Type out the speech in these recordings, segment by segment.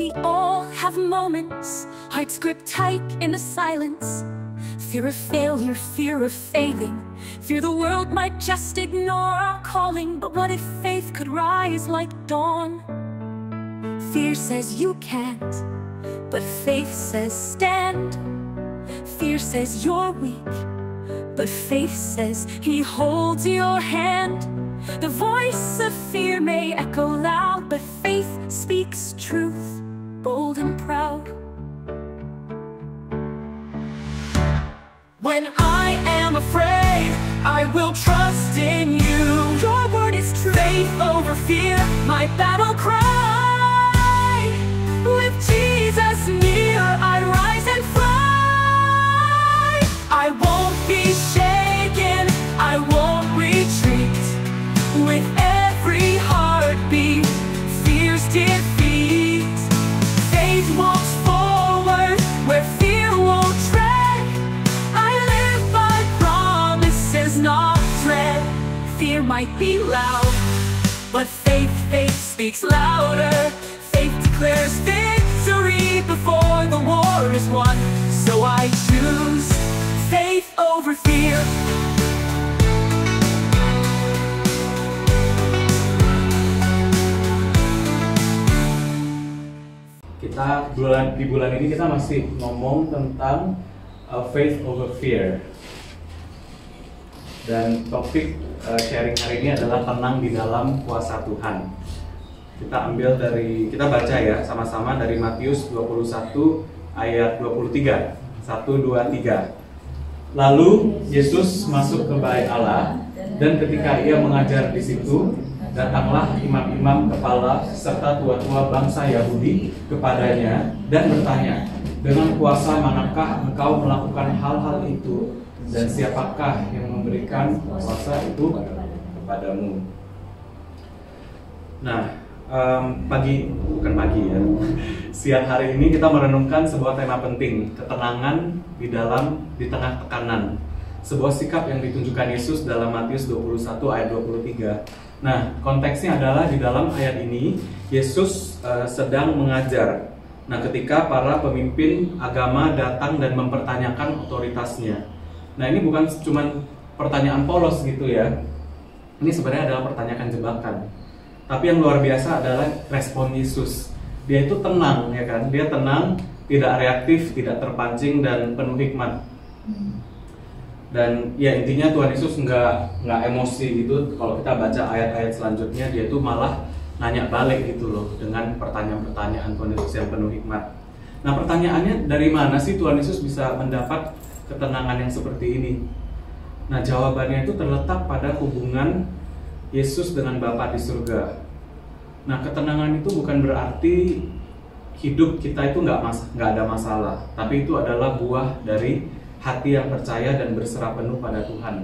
We all have moments, hearts grip tight in the silence. Fear of failure, fear of failing, fear the world might just ignore our calling. But what if faith could rise like dawn? Fear says you can't, but faith says stand. Fear says you're weak, but faith says He holds your hand. The voice of fear may echo loud, but faith speaks truth, bold and proud. When I am afraid, I will trust in You. Your word is true. Faith over fear, my battle cry. With Jesus near, I rise and fly. I won't be shaken, I won't retreat. With every heartbeat, fear's defeat. Faith walks forward where fear won't tread. I live by promises, not dread. Fear might be loud, but faith speaks louder. Faith declares victory before the war is won. So I choose faith over fear. Di bulan ini kita masih ngomong tentang faith over fear. Dan topik sharing hari ini adalah tenang di dalam kuasa Tuhan. Kita baca ya sama-sama dari Matius 21 ayat 23. 1, 2, 3. Lalu Yesus masuk ke Bait Allah, dan ketika Ia mengajar di situ, datanglah imam-imam kepala serta tua-tua bangsa Yahudi kepadanya dan bertanya, dengan kuasa manakah engkau melakukan hal-hal itu, dan siapakah yang memberikan kuasa itu kepadamu? Nah, siang hari ini kita merenungkan sebuah tema penting, ketenangan di tengah tekanan. Sebuah sikap yang ditunjukkan Yesus dalam Matius 21 ayat 23. Nah, konteksnya adalah di dalam ayat ini Yesus sedang mengajar. Nah, ketika para pemimpin agama datang dan mempertanyakan otoritasnya. Nah, ini bukan cuma pertanyaan polos gitu ya. Ini sebenarnya adalah pertanyaan jebakan. Tapi yang luar biasa adalah respon Yesus. Dia itu tenang, ya kan? Dia tenang, tidak reaktif, tidak terpancing, dan penuh hikmat. Dan ya intinya Tuhan Yesus nggak emosi gitu. Kalau kita baca ayat-ayat selanjutnya, dia tuh malah nanya balik gitu loh, dengan pertanyaan-pertanyaan Tuhan Yesus yang penuh hikmat. Nah, pertanyaannya, dari mana sih Tuhan Yesus bisa mendapat ketenangan yang seperti ini? Nah, jawabannya itu terletak pada hubungan Yesus dengan Bapa di surga. Nah, ketenangan itu bukan berarti hidup kita itu nggak ada masalah, tapi itu adalah buah dari hati yang percaya dan berserah penuh pada Tuhan.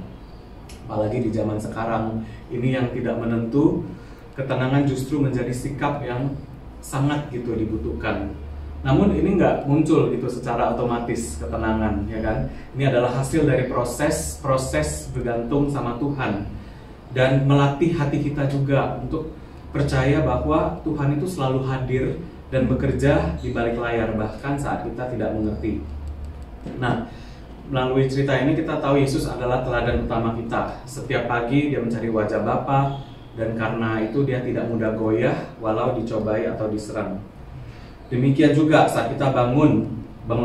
Apalagi di zaman sekarang ini yang tidak menentu, ketenangan justru menjadi sikap yang sangat gitu dibutuhkan. Namun ini nggak muncul gitu secara otomatis, ketenangan, ya kan? Ini adalah hasil dari proses bergantung sama Tuhan, dan melatih hati kita juga untuk percaya bahwa Tuhan itu selalu hadir dan bekerja di balik layar, bahkan saat kita tidak mengerti. Nah, melalui cerita ini kita tahu Yesus adalah teladan utama kita. Setiap pagi dia mencari wajah Bapa, dan karena itu dia tidak mudah goyah walau dicobai atau diserang. Demikian juga saat kita bangun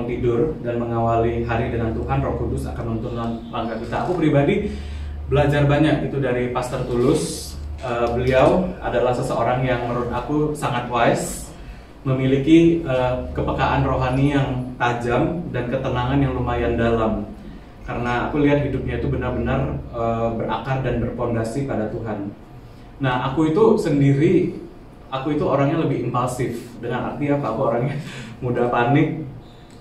tidur dan mengawali hari dengan Tuhan, Roh Kudus akan menuntun langkah kita. Aku pribadi belajar banyak itu dari Pastor Tulus. Beliau adalah seseorang yang menurut aku sangat wise, memiliki kepekaan rohani yang tajam dan ketenangan yang lumayan dalam. Karena aku lihat hidupnya itu benar-benar berakar dan berpondasi pada Tuhan. Nah, aku itu orangnya lebih impulsif. Dengan arti apa? Aku orangnya mudah panik,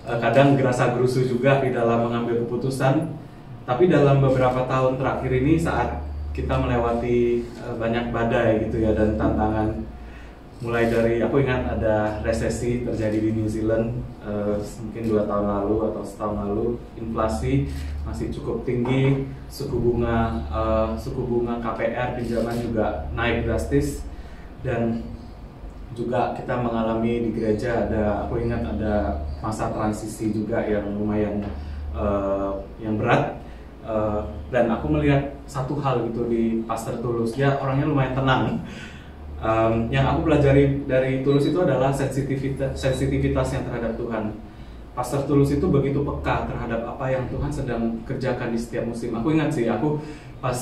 kadang gerasa gerusu juga di dalam mengambil keputusan. Tapi dalam beberapa tahun terakhir ini, saat kita melewati banyak badai gitu ya, dan tantangan, mulai dari, aku ingat ada resesi terjadi di New Zealand mungkin 2 tahun lalu atau setahun lalu. Inflasi masih cukup tinggi, suku bunga KPR pinjaman juga naik drastis, dan juga kita mengalami di gereja aku ingat ada masa transisi juga yang lumayan yang berat, dan aku melihat satu hal gitu di Pastor Tulus, dia orangnya lumayan tenang. Yang aku pelajari dari Tulus itu adalah sensitivitasnya terhadap Tuhan. Pastor Tulus itu begitu peka terhadap apa yang Tuhan sedang kerjakan di setiap musim. Aku ingat sih, aku pas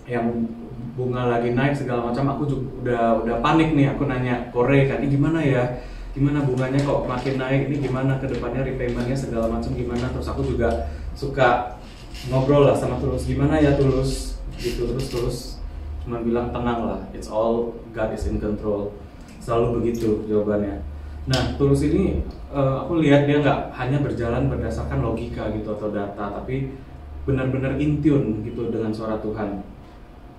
yang bunga lagi naik segala macam, aku juga udah panik nih. Aku nanya Kore kan, ini gimana ya? Gimana bunganya kok makin naik? Ini gimana kedepannya repaymentnya segala macam gimana? Terus aku juga suka ngobrol lah sama Tulus, gimana ya Tulus? Gitu. Terus Tulus cuma bilang tenang lah, it's all God is in control. Selalu begitu jawabannya. Nah, Tulus ini aku lihat dia nggak hanya berjalan berdasarkan logika gitu atau data, tapi benar-benar in tune gitu dengan suara Tuhan.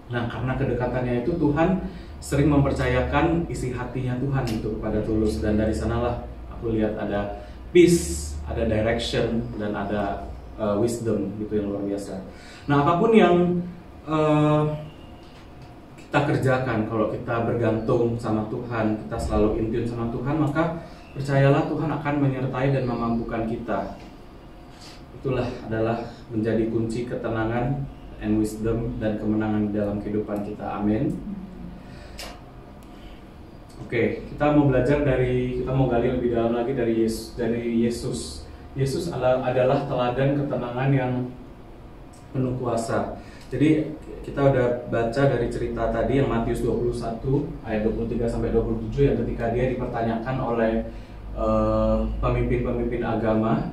Nah, karena kedekatannya itu, Tuhan sering mempercayakan isi hatinya Tuhan gitu kepada Tulus, dan dari sanalah aku lihat ada peace, ada direction, dan ada wisdom gitu yang luar biasa. Nah, apapun yang kita kerjakan, kalau kita bergantung sama Tuhan, kita selalu in tune sama Tuhan, maka percayalah Tuhan akan menyertai dan memampukan kita. Itulah adalah menjadi kunci ketenangan and wisdom dan kemenangan dalam kehidupan kita. Amin. Oke, kita mau belajar kita mau gali lebih dalam lagi dari Yesus. Yesus adalah teladan ketenangan yang penuh kuasa. Jadi kita udah baca dari cerita tadi yang Matius 21 ayat 23 sampai 27 yang ketika dia dipertanyakan oleh pemimpin-pemimpin agama,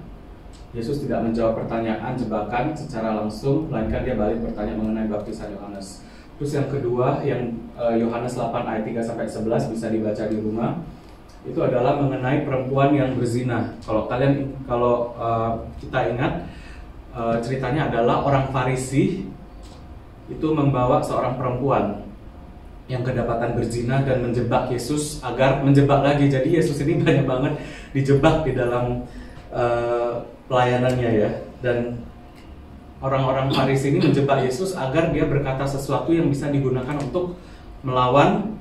Yesus tidak menjawab pertanyaan jebakan secara langsung, melainkan dia balik bertanya mengenai baptisan Yohanes. Terus yang kedua, yang Yohanes 8 ayat 3 sampai 11 bisa dibaca di rumah. Itu adalah mengenai perempuan yang berzina. Kalau kita ingat, ceritanya adalah orang Farisi itu membawa seorang perempuan yang kedapatan berzina dan menjebak Yesus agar menjebak lagi. Jadi Yesus ini banyak banget dijebak di dalam pelayanannya ya. Dan orang-orang Farisi ini menjebak Yesus agar dia berkata sesuatu yang bisa digunakan untuk melawan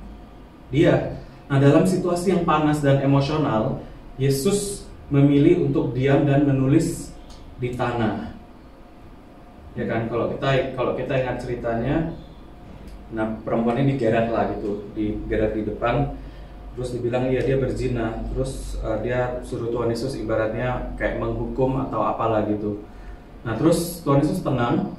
dia. Nah, dalam situasi yang panas dan emosional, Yesus memilih untuk diam dan menulis di tanah. Ya kan, kalau kita ingat ceritanya, nah perempuan ini digeret lah gitu, digeret di depan, terus dibilang iya dia berzina, terus dia suruh Tuhan Yesus ibaratnya kayak menghukum atau apalah gitu. Nah terus Tuhan Yesus tenang,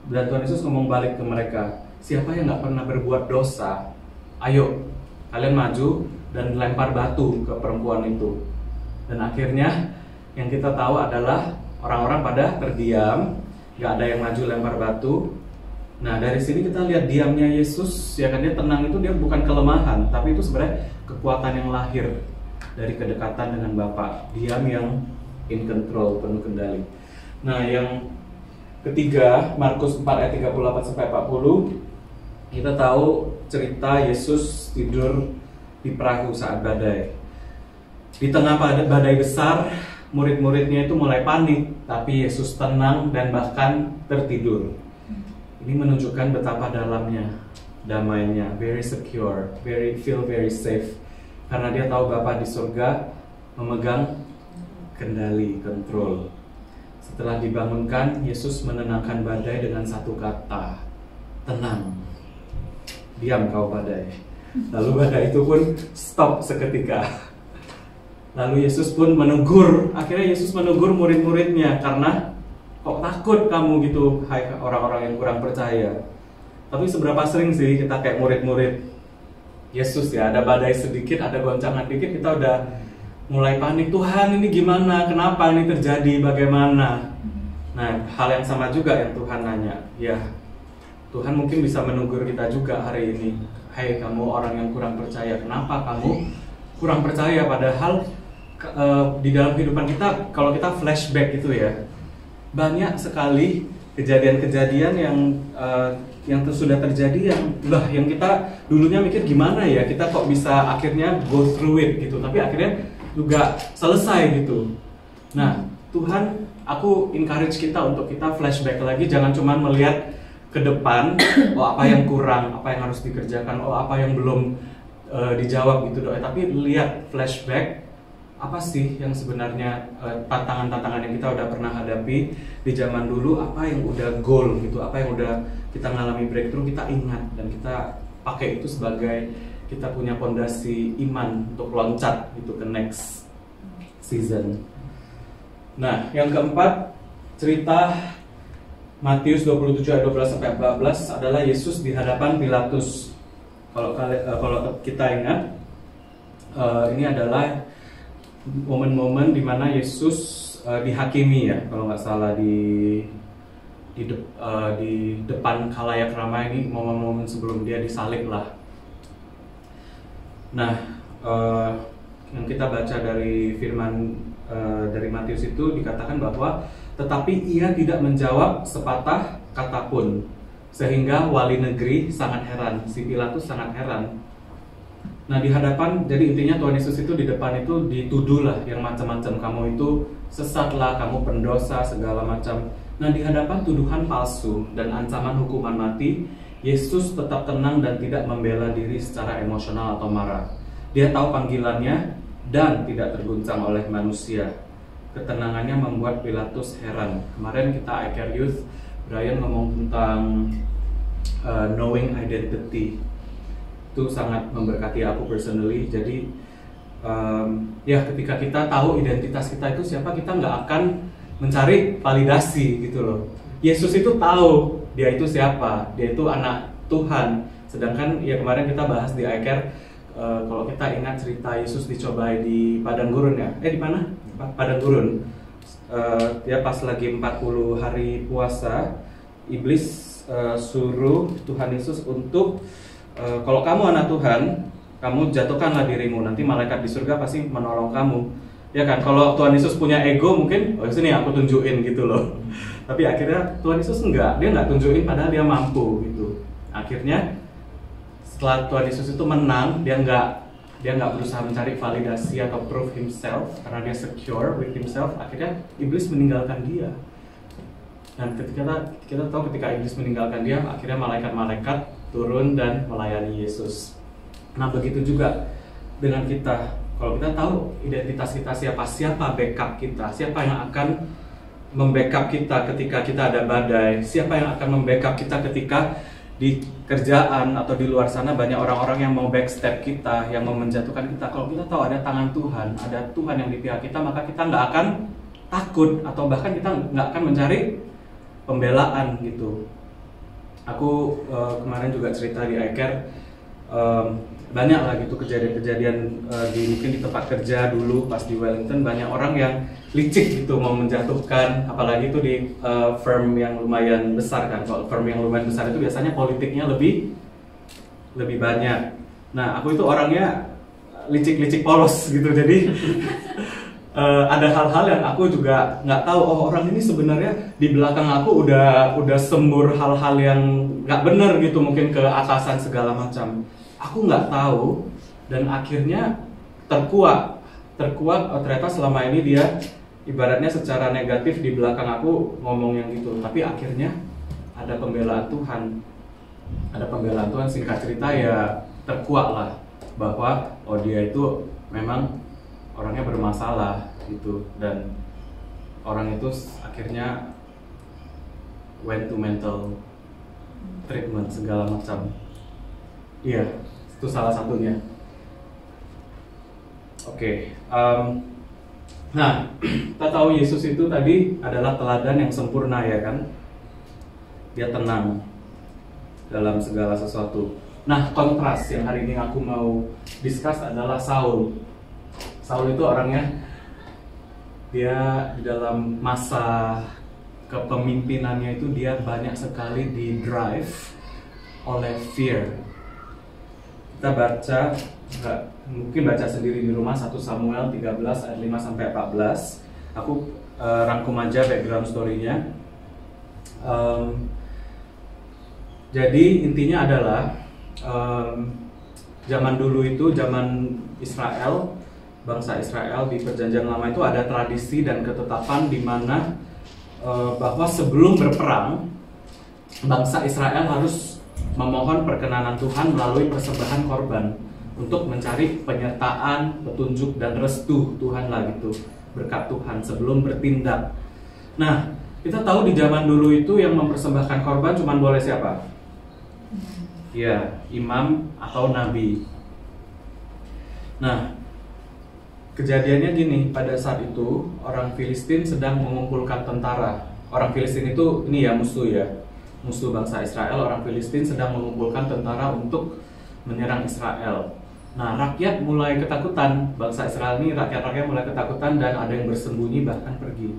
dan Tuhan Yesus ngomong balik ke mereka, siapa yang nggak pernah berbuat dosa, ayo kalian maju dan lempar batu ke perempuan itu. Dan akhirnya yang kita tahu adalah orang-orang pada terdiam, nggak ada yang maju lempar batu. Nah dari sini kita lihat diamnya Yesus, ya kan, dia tenang itu dia bukan kelemahan, tapi itu sebenarnya kekuatan yang lahir dari kedekatan dengan Bapa. Diam yang in control, penuh kendali. Nah yang ketiga, Markus 4 ayat 38 sampai 40, kita tahu cerita Yesus tidur di perahu saat badai. Di tengah badai besar, murid-muridnya itu mulai panik, tapi Yesus tenang dan bahkan tertidur. Ini menunjukkan betapa dalamnya damainya, very secure, feel very safe, karena dia tahu Bapa di surga memegang kendali, control. Setelah dibangunkan, Yesus menenangkan badai dengan satu kata, tenang. Diam kau badai. Lalu badai itu pun stop seketika. Lalu Yesus pun akhirnya Yesus menegur murid-muridnya, karena kok takut kamu gitu, hai orang-orang yang kurang percaya. Tapi seberapa sering sih kita kayak murid-murid Yesus ya, ada badai sedikit, ada goncangan dikit, kita udah mulai panik, Tuhan ini gimana, kenapa ini terjadi, bagaimana. Nah hal yang sama juga yang Tuhan nanya, ya Tuhan mungkin bisa menegur kita juga hari ini, hai kamu orang yang kurang percaya, kenapa kamu kurang percaya, padahal di dalam kehidupan kita, kalau kita flashback gitu ya, banyak sekali kejadian-kejadian yang sudah terjadi yang kita dulunya mikir gimana ya, kita kok bisa akhirnya go through it gitu, tapi akhirnya juga selesai gitu. Nah Tuhan, aku encourage kita untuk kita flashback lagi, jangan cuma melihat ke depan, oh apa yang kurang, apa yang harus dikerjakan, oh apa yang belum dijawab gitu doa, tapi lihat flashback apa sih yang sebenarnya tantangan-tantangan yang kita udah pernah hadapi di zaman dulu, apa yang udah goal gitu, apa yang udah kita ngalami breakthrough, kita ingat dan kita pakai itu sebagai kita punya fondasi iman untuk loncat gitu ke next season. Nah, yang keempat, cerita Matius 27 ayat 12 sampai 14 adalah Yesus di hadapan Pilatus. Kalau kita ingat, ini adalah momen-momen di mana Yesus dihakimi ya, kalau nggak salah di depan khalayak ramai. Ini momen-momen sebelum dia disalib lah. Nah, yang kita baca dari firman dari Matius itu dikatakan bahwa tetapi ia tidak menjawab sepatah kata pun, sehingga wali negeri sangat heran, si Pilatus sangat heran. Nah, di hadapan, jadi intinya Tuhan Yesus itu di depan itu dituduh lah yang macam-macam, kamu itu sesatlah, kamu pendosa, segala macam. Nah, di hadapan tuduhan palsu dan ancaman hukuman mati, Yesus tetap tenang dan tidak membela diri secara emosional atau marah. Dia tahu panggilannya dan tidak terguncang oleh manusia. Ketenangannya membuat Pilatus heran. Kemarin kita iCare Youth, Brian ngomong tentang knowing identity. Itu sangat memberkati aku personally. Jadi ya ketika kita tahu identitas kita itu siapa, kita nggak akan mencari validasi gitu loh. Yesus itu tahu dia itu siapa, dia itu anak Tuhan. Sedangkan ya kemarin kita bahas di iCare, kalau kita ingat cerita Yesus dicobai di padang gurun ya, di mana? Padang gurun. Ya pas lagi 40 hari puasa, iblis suruh Tuhan Yesus untuk kalau kamu anak Tuhan, kamu jatuhkanlah dirimu, nanti malaikat di surga pasti menolong kamu. Ya kan, kalau Tuhan Yesus punya ego mungkin, oh sini aku tunjukin gitu loh. Tapi akhirnya Tuhan Yesus enggak, dia nggak tunjukin padahal dia mampu gitu. Akhirnya setelah Tuhan Yesus itu menang, dia nggak berusaha mencari validasi atau prove himself karena dia secure with himself. Akhirnya iblis meninggalkan dia. Dan kita tahu ketika iblis meninggalkan dia, akhirnya malaikat-malaikat turun dan melayani Yesus. Nah, begitu juga dengan kita. Kalau kita tahu identitas kita siapa backup kita, siapa yang akan membackup kita ketika kita ada badai, siapa yang akan membackup kita ketika di kerjaan atau di luar sana banyak orang-orang yang mau backstep kita, yang mau menjatuhkan kita. Kalau kita tahu ada tangan Tuhan, ada Tuhan yang di pihak kita, maka kita nggak akan takut atau bahkan kita nggak akan mencari pembelaan gitu. Aku kemarin juga cerita di iCare, banyak lah gitu kejadian-kejadian mungkin di tempat kerja dulu pas di Wellington, banyak orang yang licik gitu mau menjatuhkan, apalagi itu di firm yang lumayan besar kan. Kalau firm yang lumayan besar itu biasanya politiknya lebih banyak. Nah, aku itu orangnya licik-licik polos gitu, jadi ada hal-hal yang aku juga nggak tahu, oh orang ini sebenarnya di belakang aku udah sembur hal-hal yang nggak benar gitu, mungkin ke atasan segala macam. Aku nggak tahu dan akhirnya terkuak. Oh, ternyata selama ini dia ibaratnya secara negatif di belakang aku ngomong yang gitu, tapi akhirnya ada pembelaan Tuhan. Singkat cerita ya terkuak lah bahwa oh dia itu memang orangnya bermasalah gitu, dan orang itu akhirnya went to mental treatment segala macam. Iya, itu salah satunya. Oke, nah kita tahu Yesus itu tadi adalah teladan yang sempurna ya kan, dia tenang dalam segala sesuatu. Nah, kontras yang hari ini aku mau discuss adalah Saul. Saul itu orangnya, dia di dalam masa kepemimpinannya itu dia banyak sekali di drive oleh fear. Kita baca, mungkin baca sendiri di rumah 1 Samuel 13 ayat 5 sampai 14. Aku rangkum aja background story-nya. Jadi intinya adalah zaman dulu itu, zaman Israel, bangsa Israel di Perjanjian Lama itu ada tradisi dan ketetapan di mana bahwa sebelum berperang, bangsa Israel harus memohon perkenanan Tuhan melalui persembahan korban. untuk mencari penyertaan, petunjuk dan restu Tuhan lah gitu, berkat Tuhan sebelum bertindak. Nah, kita tahu di zaman dulu itu yang mempersembahkan korban cuma boleh siapa? Ya, imam atau nabi. Nah, kejadiannya gini, pada saat itu orang Filistin sedang mengumpulkan tentara. Orang Filistin itu ini ya musuh bangsa Israel. Orang Filistin sedang mengumpulkan tentara untuk menyerang Israel. Nah, rakyat mulai ketakutan. Bangsa Israel ini rakyat-rakyat mulai ketakutan dan ada yang bersembunyi bahkan pergi.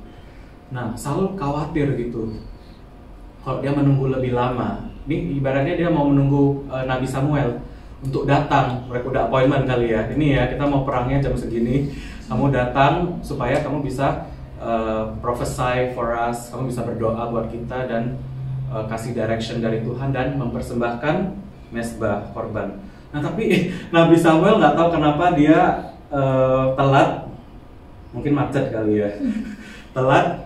Nah, Saul khawatir gitu. Kalau dia menunggu lebih lama, ini ibaratnya dia mau menunggu Nabi Samuel untuk datang. Mereka udah appointment kali ya. Ini ya, kita mau perangnya jam segini. Kamu datang supaya kamu bisa prophesy for us. Kamu bisa berdoa buat kita dan kasih direction dari Tuhan dan mempersembahkan mezbah korban. Nah, tapi Nabi Samuel nggak tahu kenapa dia telat. Mungkin macet kali ya. Telat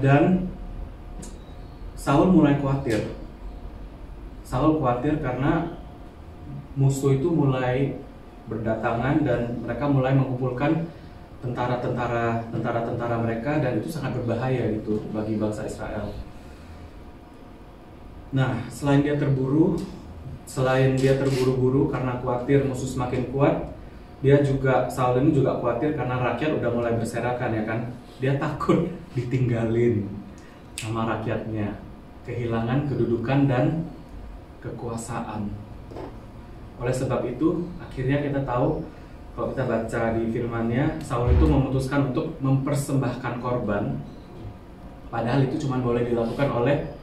dan Saul mulai khawatir. Saul khawatir karena musuh itu mulai berdatangan dan mereka mulai mengumpulkan tentara-tentara mereka, dan itu sangat berbahaya gitu bagi bangsa Israel. Nah, selain dia terburu-buru karena khawatir musuh semakin kuat, Saul ini juga khawatir karena rakyat udah mulai berserakan ya kan. Dia takut ditinggalin sama rakyatnya, kehilangan kedudukan dan kekuasaan. Oleh sebab itu, akhirnya kita tahu, kalau kita baca di firman-Nya, Saul itu memutuskan untuk mempersembahkan korban. Padahal itu cuma boleh dilakukan oleh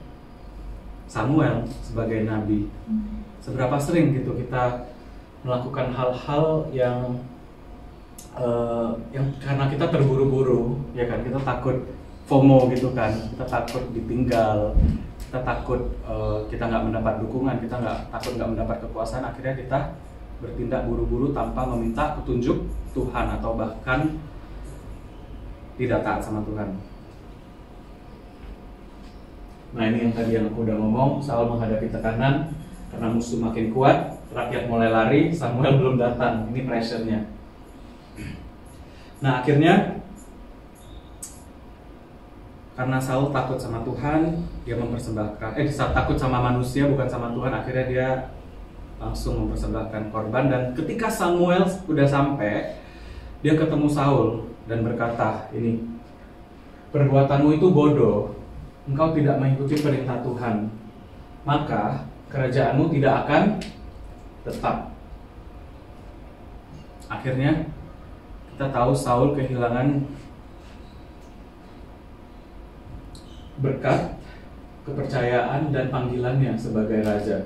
Samuel sebagai nabi. Seberapa sering gitu kita melakukan hal-hal yang karena kita terburu-buru, ya kan, kita takut FOMO gitu kan, kita takut ditinggal, kita takut kita nggak mendapat dukungan, kita takut nggak mendapat kekuasaan, akhirnya kita bertindak buru-buru tanpa meminta petunjuk Tuhan atau bahkan tidak taat sama Tuhan. Nah, ini yang tadi yang aku udah ngomong, Saul menghadapi tekanan karena musuh makin kuat, rakyat mulai lari, Samuel belum datang, ini pressure-nya. Nah, akhirnya karena Saul takut sama Tuhan, dia mempersembahkan, takut sama manusia bukan sama Tuhan, akhirnya dia langsung mempersembahkan korban. Dan ketika Samuel udah sampai, dia ketemu Saul dan berkata, ini, perbuatanmu itu bodoh, engkau tidak mengikuti perintah Tuhan, maka kerajaanmu tidak akan tetap. Akhirnya kita tahu Saul kehilangan berkat, kepercayaan dan panggilannya sebagai raja.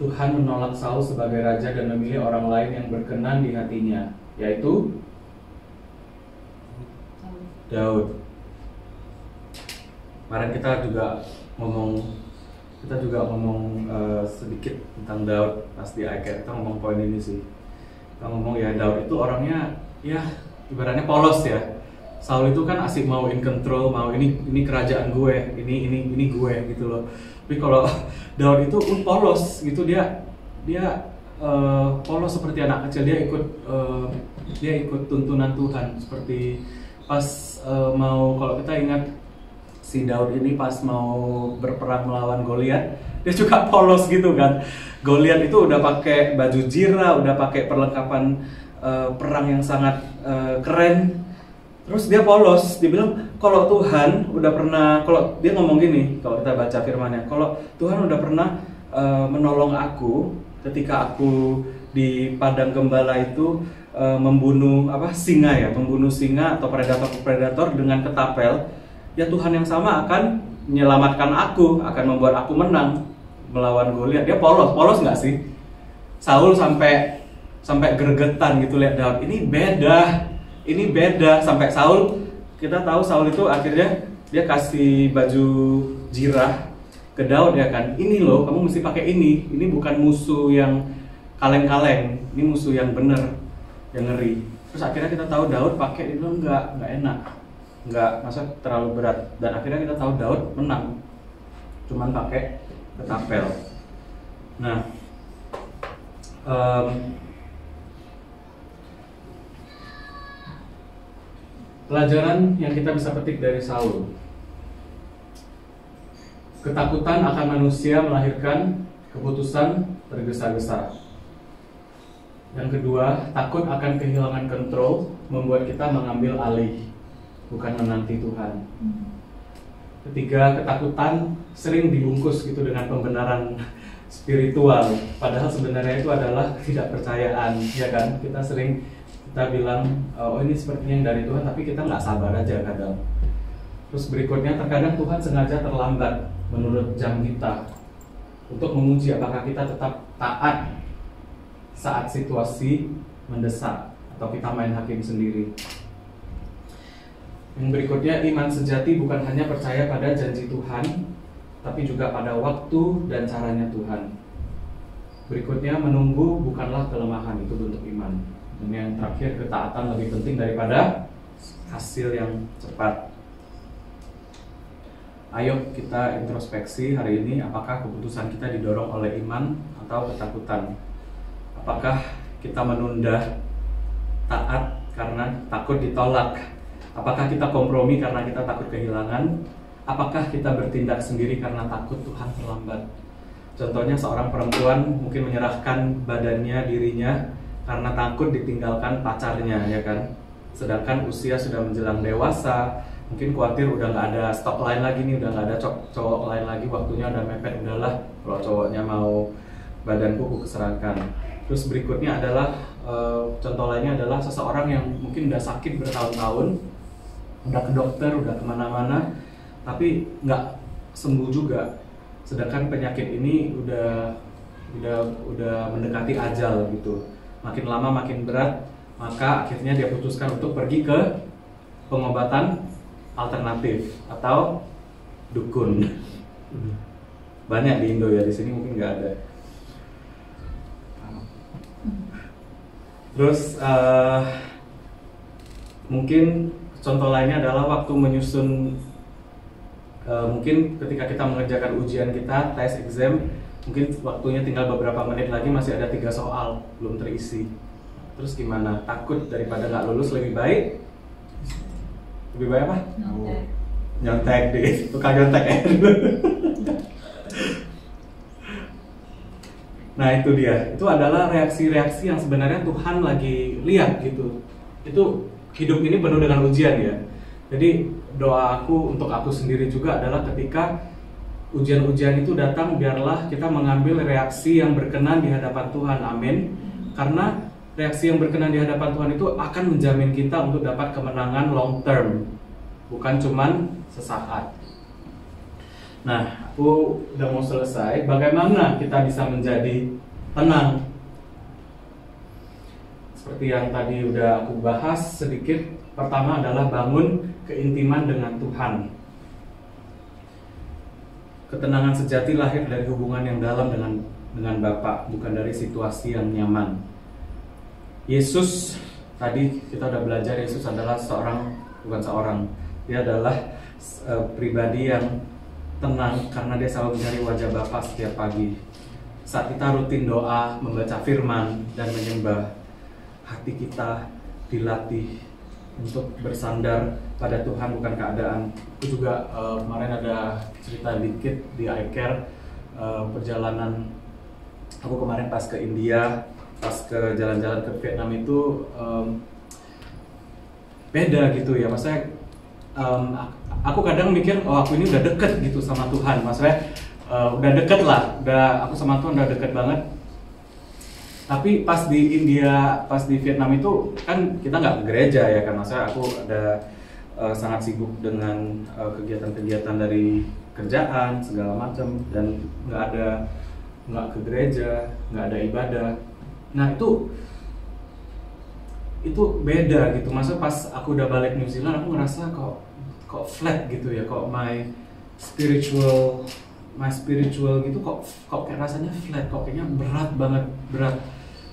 Tuhan menolak Saul sebagai raja dan memilih orang lain yang berkenan di hatinya, yaitu Daud. Kemarin kita juga ngomong sedikit tentang Daud pas di iCare. Kita ngomong poin ini sih. Kita ngomong ya, Daud itu orangnya ya ibaratnya polos ya. Saul itu kan asik mau in control, mau ini kerajaan gue, ini gue gitu loh. Tapi kalau Daud itu polos gitu, dia polos seperti anak kecil. Dia ikut tuntunan Tuhan, seperti pas kalau kita ingat si Daud ini pas mau berperang melawan Goliat, dia juga polos gitu kan. Goliat itu udah pakai baju zirah, udah pakai perlengkapan perang yang sangat keren. Terus dia polos, dia bilang kalau Tuhan udah pernah, kalau dia ngomong gini, kalau kita baca firman-Nya, kalau Tuhan udah pernah menolong aku ketika aku di padang gembala itu membunuh singa atau predator dengan ketapel, ya Tuhan yang sama akan menyelamatkan aku, akan membuat aku menang melawan Goliat. Dia polos nggak sih? Saul sampai gregetan gitu lihat Daud. Ini beda. Sampai Saul, kita tahu Saul itu akhirnya dia kasih baju zirah ke Daud ya kan. Ini loh, kamu mesti pakai ini. Ini bukan musuh yang kaleng-kaleng, ini musuh yang bener, yang ngeri. Terus akhirnya kita tahu Daud pakai, itu enggak enak. Enggak, masa terlalu berat. Dan akhirnya kita tahu Daud menang cuman pakai ketapel. Nah, Pelajaran yang kita bisa petik dari Saul. Ketakutan akan manusia melahirkan keputusan tergesa-gesa. Yang kedua, takut akan kehilangan kontrol membuat kita mengambil alih, bukan menanti Tuhan. Ketiga, ketakutan sering dibungkus gitu dengan pembenaran spiritual, padahal sebenarnya itu adalah ketidakpercayaan, ya kan? Kita bilang, oh ini sepertinya yang dari Tuhan, tapi kita nggak sabar aja kadang. Terus berikutnya, terkadang Tuhan sengaja terlambat menurut jam kita untuk menguji apakah kita tetap taat saat situasi mendesak atau kita main hakim sendiri. Yang berikutnya, iman sejati bukan hanya percaya pada janji Tuhan, tapi juga pada waktu dan caranya Tuhan. Berikutnya, menunggu bukanlah kelemahan, itu bentuk iman. Dan yang terakhir, ketaatan lebih penting daripada hasil yang cepat. Ayo kita introspeksi hari ini, apakah keputusan kita didorong oleh iman atau ketakutan? Apakah kita menunda taat karena takut ditolak? Apakah kita kompromi karena kita takut kehilangan? Apakah kita bertindak sendiri karena takut Tuhan terlambat? Contohnya seorang perempuan mungkin menyerahkan badannya, dirinya karena takut ditinggalkan pacarnya, ya kan? Sedangkan usia sudah menjelang dewasa, mungkin khawatir udah nggak ada stok lain lagi nih, udah nggak ada cowok lain lagi, waktunya udah mepet, udahlah kalau cowoknya mau badanku ku keserahkan. Terus berikutnya adalah contoh lainnya adalah seseorang yang mungkin udah sakit bertahun-tahun, udah ke dokter, udah kemana-mana, tapi nggak sembuh juga. Sedangkan penyakit ini udah mendekati ajal gitu. Makin lama makin berat, maka akhirnya dia putuskan untuk pergi ke pengobatan alternatif atau dukun. Banyak di Indo ya, di sini mungkin nggak ada. Terus mungkin contoh lainnya adalah waktu menyusun, mungkin ketika kita mengerjakan ujian kita, tes exam, mungkin waktunya tinggal beberapa menit lagi, masih ada 3 soal belum terisi. Terus gimana? Takut daripada nggak lulus, lebih baik apa? Nyontek deh, tukang nyontek ya. Nah itu dia, itu adalah reaksi-reaksi yang sebenarnya Tuhan lagi lihat gitu. Itu hidup ini penuh dengan ujian ya. Jadi doa aku untuk aku sendiri juga adalah ketika ujian-ujian itu datang, biarlah kita mengambil reaksi yang berkenan di hadapan Tuhan, amin. Karena reaksi yang berkenan di hadapan Tuhan itu akan menjamin kita untuk dapat kemenangan long term, bukan cuman sesaat. Nah, aku udah mau selesai. Bagaimana kita bisa menjadi tenang? Seperti yang tadi udah aku bahas sedikit. Pertama adalah bangun keintiman dengan Tuhan. Ketenangan sejati lahir dari hubungan yang dalam dengan Bapa, bukan dari situasi yang nyaman. Yesus, tadi kita udah belajar, Yesus adalah dia adalah pribadi yang tenang karena dia selalu mencari wajah Bapa setiap pagi. Saat kita rutin doa, membaca firman dan menyembah, hati kita dilatih untuk bersandar pada Tuhan, bukan keadaan. Aku juga kemarin ada cerita dikit di iCare, perjalanan aku kemarin pas ke India, pas ke jalan-jalan ke Vietnam itu beda gitu ya. Maksudnya aku kadang mikir, oh aku ini udah deket gitu sama Tuhan. Maksudnya udah deket lah, aku sama Tuhan udah deket banget. Tapi pas di India, pas di Vietnam itu kan kita nggak ke gereja ya kan. Maksudnya aku ada sangat sibuk dengan kegiatan-kegiatan dari kerjaan segala macam, dan nggak ke gereja, nggak ada ibadah. Nah itu beda gitu. Maksudnya pas aku udah balik New Zealand, aku ngerasa kok flat gitu ya, kok my spiritual gitu kok kayak rasanya flat, kok kayaknya berat.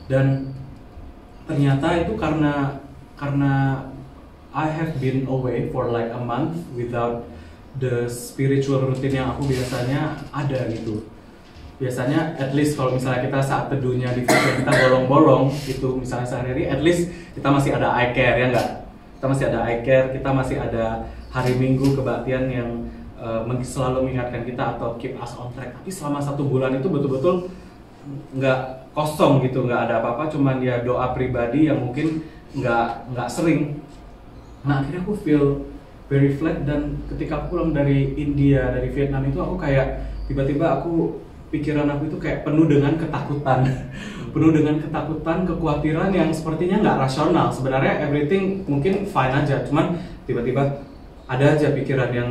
Dan ternyata itu karena I have been away for like a month without the spiritual routine yang aku biasanya ada gitu. biasanya at least kalau misalnya kita saat teduhnya di vision kita bolong-bolong gitu, misalnya sehari-hari, at least kita masih ada eye care, ya nggak? Kita masih ada eye care, kita masih ada hari Minggu kebaktian yang selalu mengingatkan kita atau keep us on track. Tapi selama 1 bulan itu betul-betul nggak kosong gitu, nggak ada apa-apa, cuman ya doa pribadi yang mungkin nggak sering. Nah akhirnya aku feel very flat, dan ketika aku pulang dari India, dari Vietnam itu aku kayak tiba-tiba pikiran aku itu kayak penuh dengan ketakutan, penuh dengan ketakutan, kekhawatiran yang sepertinya nggak rasional. Sebenarnya everything mungkin fine aja, cuman tiba-tiba ada aja pikiran yang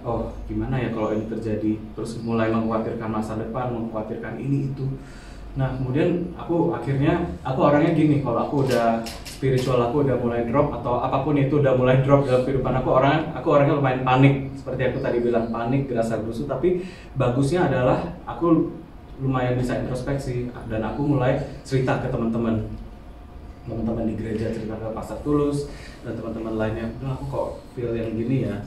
oh gimana ya kalau ini terjadi, terus mulai mengkhawatirkan masa depan, mengkhawatirkan ini itu. Nah kemudian aku orangnya gini, kalau aku udah spiritual, aku udah mulai drop atau apapun itu udah mulai drop dalam kehidupan aku orangnya lumayan panik, seperti aku tadi bilang, panik, gerasa gerusu. Tapi bagusnya adalah aku lumayan bisa introspeksi, dan aku mulai cerita ke teman-teman di gereja, cerita ke Pastor Tulus dan teman-teman lainnya. Aku kok feel yang gini ya,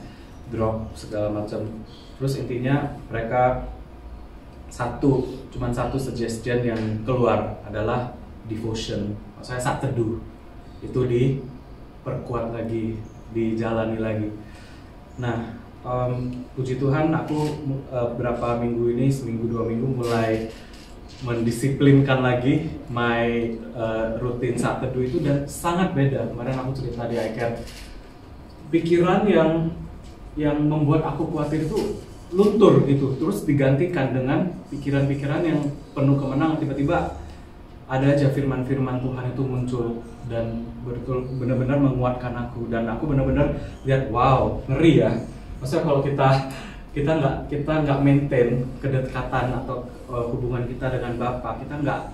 drop segala macam. Terus intinya mereka cuman satu suggestion yang keluar adalah devotion. Maksudnya saat teduh itu diperkuat lagi, dijalani lagi. Nah, puji Tuhan aku berapa minggu ini, seminggu 2 minggu mulai mendisiplinkan lagi my rutin saat teduh itu, dan sangat beda. Kemarin aku cerita di iCare, pikiran yang membuat aku khawatir itu luntur gitu, terus digantikan dengan pikiran-pikiran yang penuh kemenangan. Tiba-tiba ada aja firman-firman Tuhan itu muncul dan benar-benar menguatkan aku, dan aku benar-benar lihat wow, ngeri ya. Maksudnya kalau kita nggak maintain kedekatan atau hubungan kita dengan Bapa, kita nggak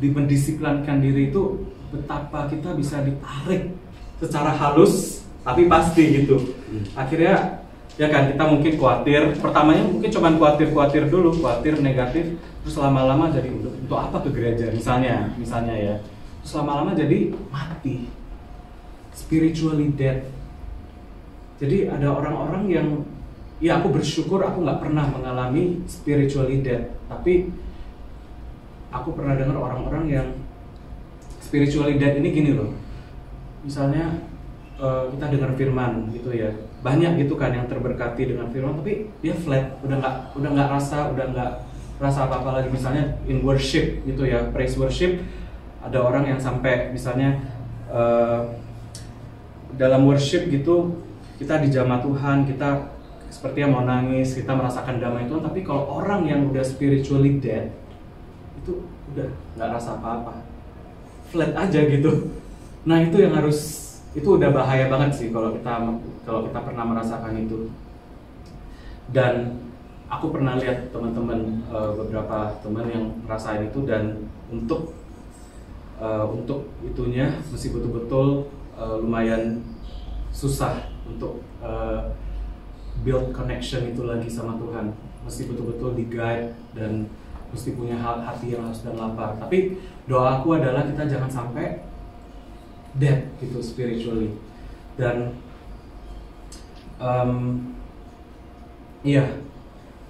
mendisiplinkan diri, itu betapa kita bisa ditarik secara halus tapi pasti gitu. Akhirnya ya kan, kita mungkin khawatir, pertamanya mungkin cuma khawatir dulu, khawatir negatif, terus lama-lama jadi untuk apa ke gereja misalnya ya, terus lama-lama jadi mati, spiritually dead. Jadi ada orang-orang yang, ya aku bersyukur aku nggak pernah mengalami spiritually dead, tapi aku pernah dengar orang-orang yang spiritually dead ini gini loh, misalnya kita dengar firman gitu ya, banyak gitu kan yang terberkati dengan firman, tapi dia flat, udah nggak rasa apa-apa lagi. Misalnya in worship gitu ya, praise worship, ada orang yang sampai misalnya dalam worship gitu, kita dijamah Tuhan, kita sepertinya mau nangis, kita merasakan damai Tuhan, tapi kalau orang yang udah spiritually dead itu udah nggak rasa apa-apa, flat aja gitu. Nah itu yang itu udah bahaya banget sih kalau kita pernah merasakan itu. Dan aku pernah lihat teman-teman, beberapa teman yang merasain itu, dan untuk itunya mesti betul-betul lumayan susah untuk build connection itu lagi sama Tuhan. Mesti betul-betul di-guide dan mesti punya hati yang haus dan lapar. Tapi doa aku adalah kita jangan sampai dead gitu spiritually. Dan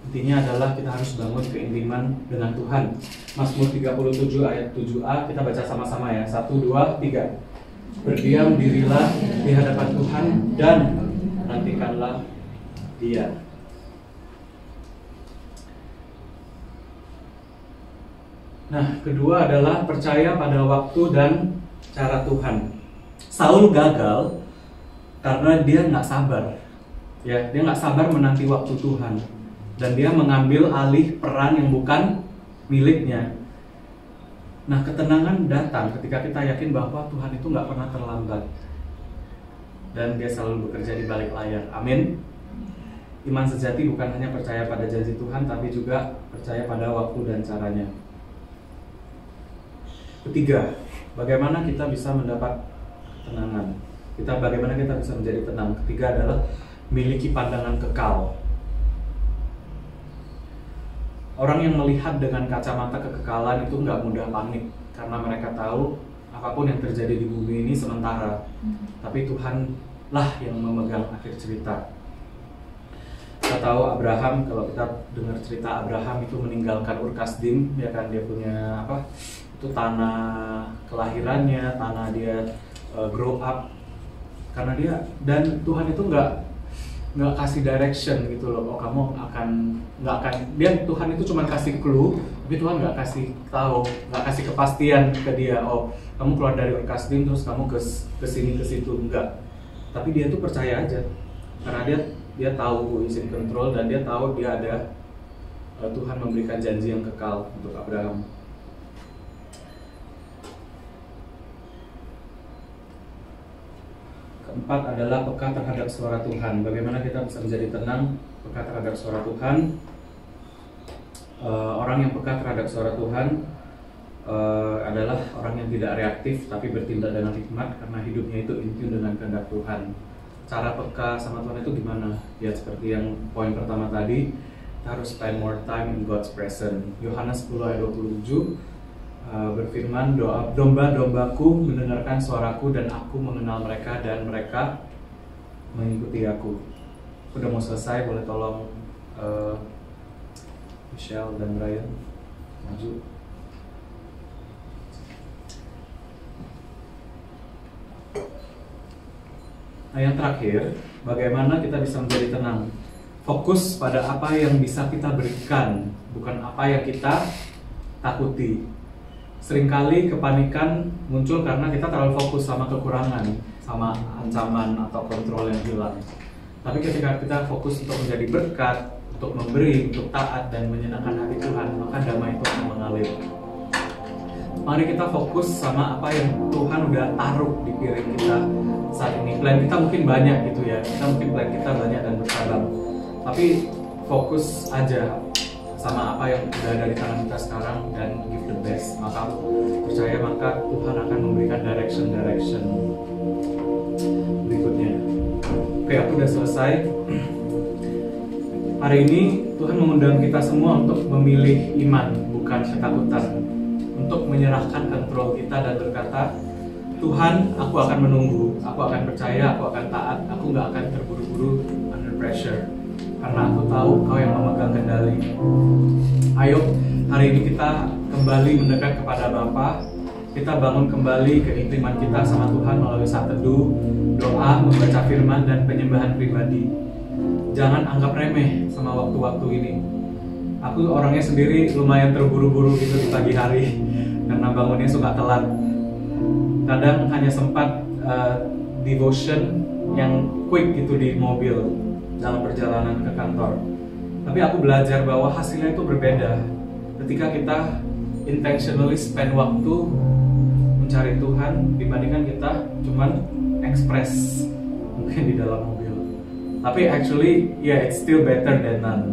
intinya adalah kita harus bangun keintiman dengan Tuhan. Mazmur 37 ayat 7a, kita baca sama-sama ya. 1, 2, 3. Berdiam dirilah di hadapan Tuhan dan nantikanlah Dia. Nah, kedua adalah percaya pada waktu dan cara Tuhan. Saul gagal karena dia nggak sabar, ya, dia nggak sabar menanti waktu Tuhan, dan dia mengambil alih peran yang bukan miliknya. Nah, ketenangan datang ketika kita yakin bahwa Tuhan itu nggak pernah terlambat, dan dia selalu bekerja di balik layar. Amin. Iman sejati bukan hanya percaya pada janji Tuhan, tapi juga percaya pada waktu dan caranya. Ketiga, bagaimana kita bisa mendapat ketenangan? Bagaimana kita bisa menjadi tenang? Ketiga adalah miliki pandangan kekal. Orang yang melihat dengan kacamata kekekalan itu nggak mudah panik, karena mereka tahu apapun yang terjadi di bumi ini sementara, tapi Tuhanlah yang memegang akhir cerita. Kita tahu Abraham, kalau kita dengar cerita Abraham itu meninggalkan Ur Kasdim, ya kan, dia punya apa? Itu tanah kelahirannya, tanah dia grow up, karena dia, dan Tuhan itu nggak kasih direction gitu loh. Oh, kamu nggak akan, Tuhan itu cuma kasih clue, tapi Tuhan nggak kasih tahu, nggak kasih kepastian ke dia. Oh, kamu keluar dari Ur Kasdim terus kamu ke sini ke situ, enggak. Tapi dia tuh percaya aja, karena dia tahu who is in control, dan dia tahu dia ada Tuhan memberikan janji yang kekal untuk Abraham. Keempat adalah peka terhadap suara Tuhan. Bagaimana kita bisa menjadi tenang, peka terhadap suara Tuhan? Orang yang peka terhadap suara Tuhan adalah orang yang tidak reaktif, tapi bertindak dengan hikmat, karena hidupnya itu in tune dengan kehendak Tuhan. Cara peka sama Tuhan itu gimana? Ya seperti yang poin pertama tadi, kita harus spend more time in God's presence. Yohanes 10 ayat 27 berfirman, domba-dombaku mendengarkan suaraku dan aku mengenal mereka dan mereka mengikuti aku. Udah mau selesai, boleh tolong Michelle dan Brian maju. Nah, yang terakhir, bagaimana kita bisa menjadi tenang? Fokus pada apa yang bisa kita berikan, bukan apa yang kita takuti. Seringkali kepanikan muncul karena kita terlalu fokus sama kekurangan, sama ancaman atau kontrol yang hilang. Tapi ketika kita fokus untuk menjadi berkat, untuk memberi, untuk taat dan menyenangkan hati Tuhan, maka damai itu akan mengalir. Mari kita fokus sama apa yang Tuhan udah taruh di piring kita saat ini. Plan kita mungkin banyak gitu ya, plan kita banyak dan beragam, tapi fokus aja sama apa yang udah ada di tangan kita sekarang dan give the best. Maka percaya, maka Tuhan akan memberikan direction berikutnya. Oke, aku udah selesai. Hari ini Tuhan mengundang kita semua untuk memilih iman, bukan ketakutan, untuk menyerahkan kontrol kita dan berkata, Tuhan, aku akan menunggu, aku akan percaya, aku akan taat, aku gak akan terburu-buru under pressure, karena aku tahu Kau yang memegang kendali. Ayo, hari ini kita kembali mendekat kepada Bapa. Kita bangun kembali keintiman kita sama Tuhan melalui saat teduh, doa, membaca firman, dan penyembahan pribadi. Jangan anggap remeh sama waktu-waktu ini. Aku orangnya sendiri lumayan terburu-buru gitu di pagi hari, karena bangunnya suka telat. Kadang hanya sempat devotion yang quick gitu di mobil dalam perjalanan ke kantor. Tapi aku belajar bahwa hasilnya itu berbeda ketika kita intentionally spend waktu mencari Tuhan dibandingkan kita cuman express mungkin di dalam mobil. Tapi actually it's still better than none.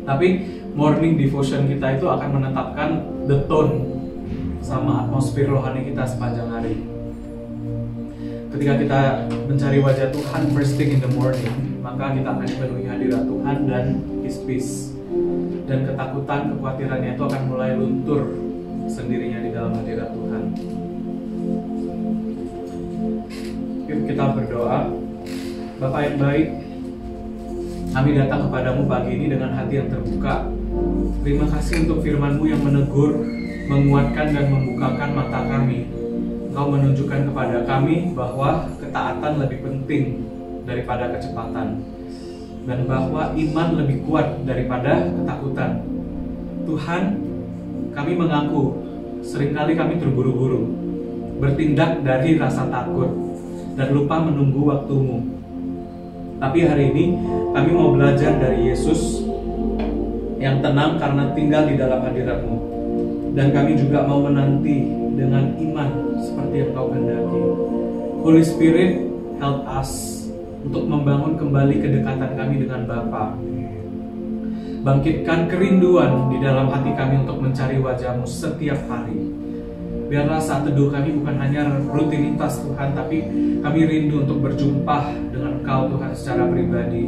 Tapi morning devotion kita itu akan menetapkan the tone sama atmosfer rohani kita sepanjang hari. Ketika kita mencari wajah Tuhan first thing in the morning, maka kita akan dipenuhi hadirat Tuhan dan His peace. Dan ketakutan, kekhawatirannya itu akan mulai luntur sendirinya di dalam hadirat Tuhan. Yuk kita berdoa. Bapa yang baik, kami datang kepadamu pagi ini dengan hati yang terbuka. Terima kasih untuk firman-Mu yang menegur, menguatkan dan membukakan mata kami. Engkau menunjukkan kepada kami bahwa ketaatan lebih penting daripada kecepatan, dan bahwa iman lebih kuat daripada ketakutan. Tuhan, kami mengaku seringkali kami terburu-buru, bertindak dari rasa takut, dan lupa menunggu waktu-Mu. Tapi hari ini kami mau belajar dari Yesus yang tenang karena tinggal di dalam hadirat-Mu. Dan kami juga mau menanti dengan iman seperti yang Kau kehendaki. Holy Spirit, help us untuk membangun kembali kedekatan kami dengan Bapa. Bangkitkan kerinduan di dalam hati kami untuk mencari wajah-Mu setiap hari. Biarlah saat teduh kami bukan hanya rutinitas Tuhan, tapi kami rindu untuk berjumpa dengan Engkau Tuhan secara pribadi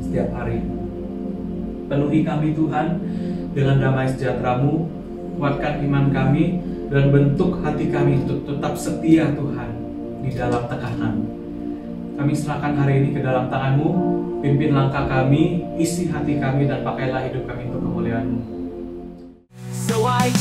setiap hari. Penuhi kami Tuhan dengan damai sejahtera-Mu, kuatkan iman kami, dan bentuk hati kami untuk tetap setia Tuhan di dalam tekanan. Kami serahkan hari ini ke dalam tangan-Mu. Pimpin langkah kami, isi hati kami, dan pakailah hidup kami untuk kemuliaan-Mu. So I